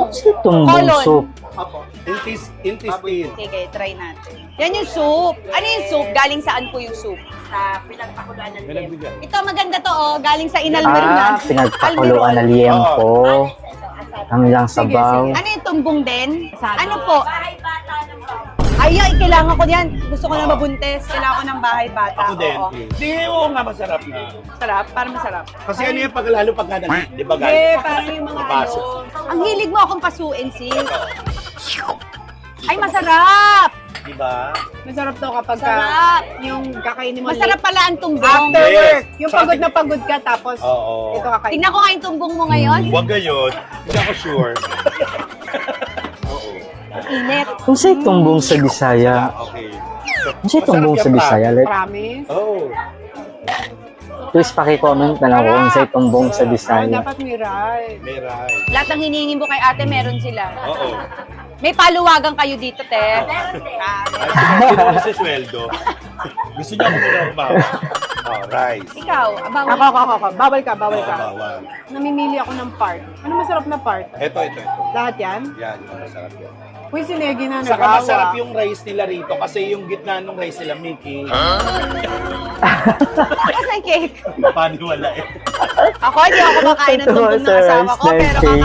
tumbong. Tumbong Colon. soup. Intestine. Sige, try natin. Yan yung soup. Ano yung soup? Galing saan po yung soup? Sa pinagpakuluan ng liempo. Pinagbigyan. Ito, maganda to, oh. Galing sa Inalmeron na. Pinagpakuluan na liempo. Hanggang sabaw. Ano yung tumbong din? Ano po? Bahay bata ng bahay. Ay, kailangan ko yan. Gusto ko na mabuntis. Kailangan ko ng bahay bata. Ako din. Oo. Di, oo nga, masarap na. Sarap, para masarap. Kasi ano yung lalo pag nanan, di ba guys? Eh, parang yung mga Papasok. ano. Ang hilig mo akong pasuin, sis. Ay, masarap! Di ba? Masarap to kapag Sarap! yung kakainin mo Masarap pala ang tumbong. after Yes. work. Yung Saka pagod na pagod ka tapos Oo. ito kakainin. Tingnan ko nga yung tumbong mo ngayon. Huwag gayon. Hindi ako sure. Oo. Init. Kung sa'yo tumbong sa Bisaya. Okay. Kung sa'yo tumbong sa Bisaya. Like, Promise. Oo. please paki-comment na lang kung sa'yo tumbong sa Ah, Bisaya. dapat may rice. May rice. Lahat ng hinihingi mo kay ate, meron sila. Oo. May paluwagan kayo dito, te. Meron din. Ay, hindi naman sa sweldo. Gusto niya ako normal. Oh, rice. Ikaw, abang. Ako. Bawal ka. Bawal. Namimili ako ng part. Ano masarap na part? Ito. Lahat yan? Yan, yung masarap yan. Uy, sinegi na Saka nagawa. masarap yung rice nila rito kasi yung gitna ng rice nila, Mickey. Asan cake? Paniwala eh. Ako, hindi ako kumakain ng tumbong ng Ito, asawa ko, rice, pero cake. kakain